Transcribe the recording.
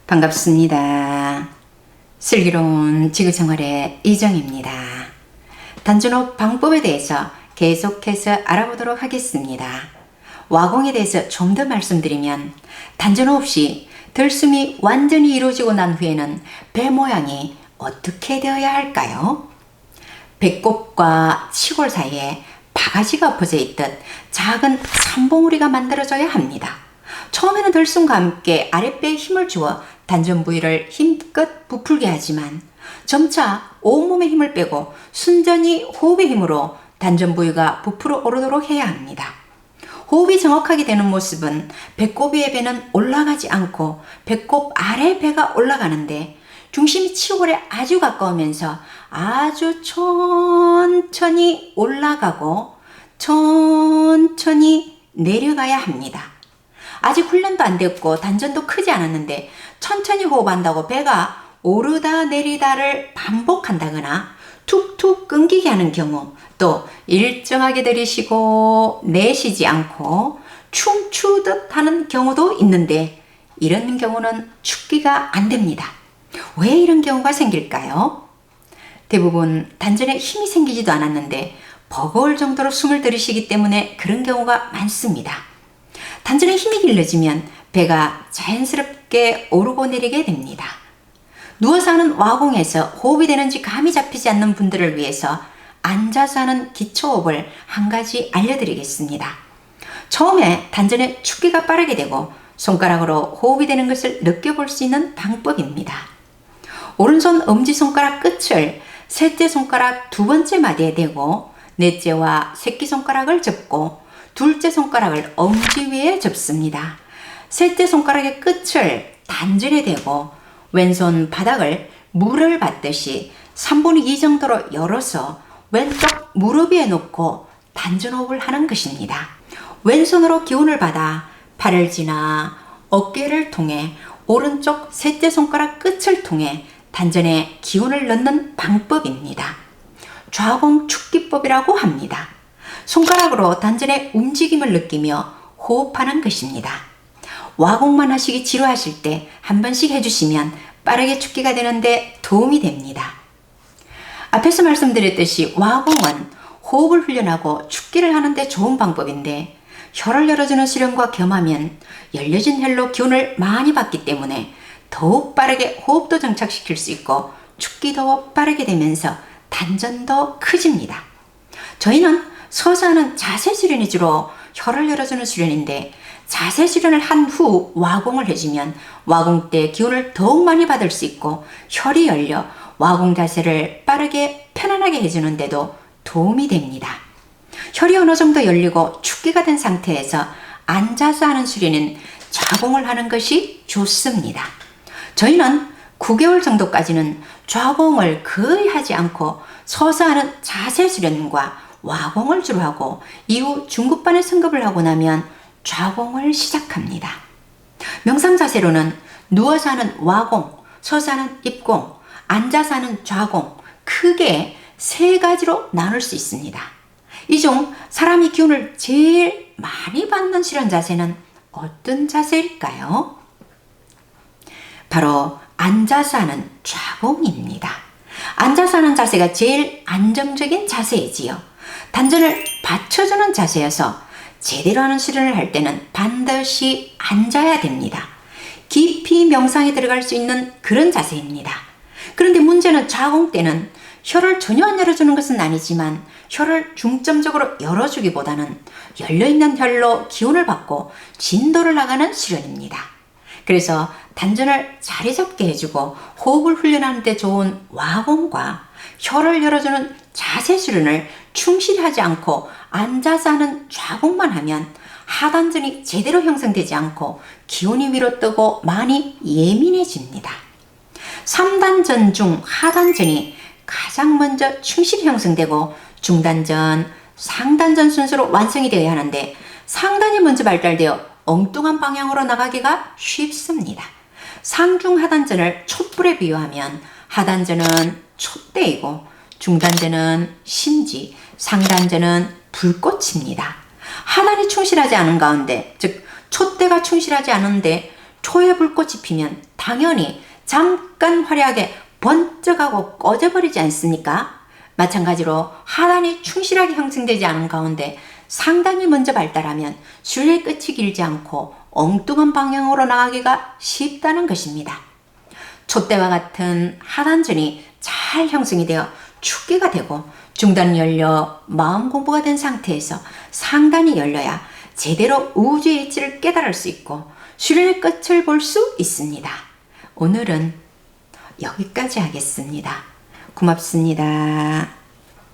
반갑습니다. 슬기로운 지구생활의 이정입니다. 단전호흡 방법에 대해서 계속해서 알아보도록 하겠습니다. 와공에 대해서 좀 더 말씀드리면 단전호흡 시 들숨이 완전히 이루어지고 난 후에는 배 모양이 어떻게 되어야 할까요? 배꼽과 치골 사이에 바가지가 엎어져 있듯 작은 산봉우리가 만들어져야 합니다. 처음에는 들숨과 함께 아랫배에 힘을 주어 단전 부위를 힘껏 부풀게 하지만 점차 온몸에 힘을 빼고 순전히 호흡의 힘으로 단전 부위가 부풀어 오르도록 해야 합니다. 호흡이 정확하게 되는 모습은 배꼽 위의 배는 올라가지 않고 배꼽 아래 배가 올라가는데 중심이 치골에 아주 가까우면서 아주 천천히 올라가고 천천히 내려가야 합니다. 아직 훈련도 안 됐고 단전도 크지 않았는데 천천히 호흡한다고 배가 오르다 내리다를 반복한다거나 툭툭 끊기게 하는 경우, 또 일정하게 들이쉬고 내쉬지 않고 춤추듯 하는 경우도 있는데 이런 경우는 축기가 안 됩니다. 왜 이런 경우가 생길까요? 대부분 단전에 힘이 생기지도 않았는데 버거울 정도로 숨을 들이쉬기 때문에 그런 경우가 많습니다. 단전에 힘이 길러지면 배가 자연스럽게 오르고 내리게 됩니다. 누워서 하는 와공에서 호흡이 되는지 감이 잡히지 않는 분들을 위해서 앉아서 하는 기초호흡을 한 가지 알려드리겠습니다. 처음에 단전에 축기가 빠르게 되고 손가락으로 호흡이 되는 것을 느껴볼 수 있는 방법입니다. 오른손 엄지손가락 끝을 셋째 손가락 두 번째 마디에 대고 넷째와 새끼손가락을 접고 둘째 손가락을 엄지 위에 접습니다. 셋째 손가락의 끝을 단전에 대고 왼손 바닥을 물을 받듯이 3분의 2 정도로 열어서 왼쪽 무릎 위에 놓고 단전호흡을 하는 것입니다. 왼손으로 기운을 받아 팔을 지나 어깨를 통해 오른쪽 셋째 손가락 끝을 통해 단전에 기운을 넣는 방법입니다. 좌공 축기법이라고 합니다. 손가락으로 단전의 움직임을 느끼며 호흡하는 것입니다. 와공만 하시기 지루하실 때 한 번씩 해주시면 빠르게 축기가 되는데 도움이 됩니다. 앞에서 말씀드렸듯이 와공은 호흡을 훈련하고 축기를 하는데 좋은 방법인데 혀를 열어주는 수련과 겸하면 열려진 혈로 기운을 많이 받기 때문에 더욱 빠르게 호흡도 정착시킬 수 있고 축기도 빠르게 되면서 단전도 커집니다. 저희는 서서 하는 자세 수련이 주로 혀를 열어주는 수련인데 자세 수련을 한 후 와공을 해주면 와공 때 기운을 더욱 많이 받을 수 있고 혈이 열려 와공 자세를 빠르게 편안하게 해주는데도 도움이 됩니다. 혈이 어느 정도 열리고 축기가 된 상태에서 앉아서 하는 수련은 좌공을 하는 것이 좋습니다. 저희는 9개월 정도까지는 좌공을 거의 하지 않고 서서 하는 자세 수련과 와공을 주로 하고 이후 중급반에 승급을 하고 나면 좌공을 시작합니다. 명상 자세로는 누워서 하는 와공, 서서 하는 입공, 앉아서 하는 좌공 크게 세 가지로 나눌 수 있습니다. 이 중 사람이 기운을 제일 많이 받는 수련 자세는 어떤 자세일까요? 바로 앉아서 하는 좌공입니다. 앉아서 하는 자세가 제일 안정적인 자세이지요. 단전을 받쳐주는 자세여서 제대로 하는 수련을 할 때는 반드시 앉아야 됩니다. 깊이 명상에 들어갈 수 있는 그런 자세입니다. 그런데 문제는 좌공 때는 혀를 전혀 안 열어주는 것은 아니지만 혀를 중점적으로 열어주기보다는 열려있는 혈로 기운을 받고 진도를 나가는 수련입니다. 그래서 단전을 자리 잡게 해주고 호흡을 훈련하는 데 좋은 와공과 혀를 열어주는 자세 수련을 충실히 하지 않고 앉아서 하는 좌공만 하면 하단전이 제대로 형성되지 않고 기운이 위로 뜨고 많이 예민해집니다. 3단전 중 하단전이 가장 먼저 충실히 형성되고 중단전, 상단전 순서로 완성이 되어야 하는데 상단이 먼저 발달되어 엉뚱한 방향으로 나가기가 쉽습니다. 상중하단전을 촛불에 비유하면 하단전은 촛대이고 중단전은 심지, 상단전은 불꽃입니다. 하단이 충실하지 않은 가운데, 즉 촛대가 충실하지 않은데 초의 불꽃이 피면 당연히 잠깐 화려하게 번쩍하고 꺼져버리지 않습니까? 마찬가지로 하단이 충실하게 형성되지 않은 가운데 상단이 먼저 발달하면 슐레의 끝이 길지 않고 엉뚱한 방향으로 나가기가 쉽다는 것입니다. 촛대와 같은 하단전이 잘 형성이 되어 축기가 되고 중단이 열려 마음 공부가 된 상태에서 상단이 열려야 제대로 우주의 이치를 깨달을 수 있고 슐레의 끝을 볼 수 있습니다. 오늘은 여기까지 하겠습니다. 고맙습니다.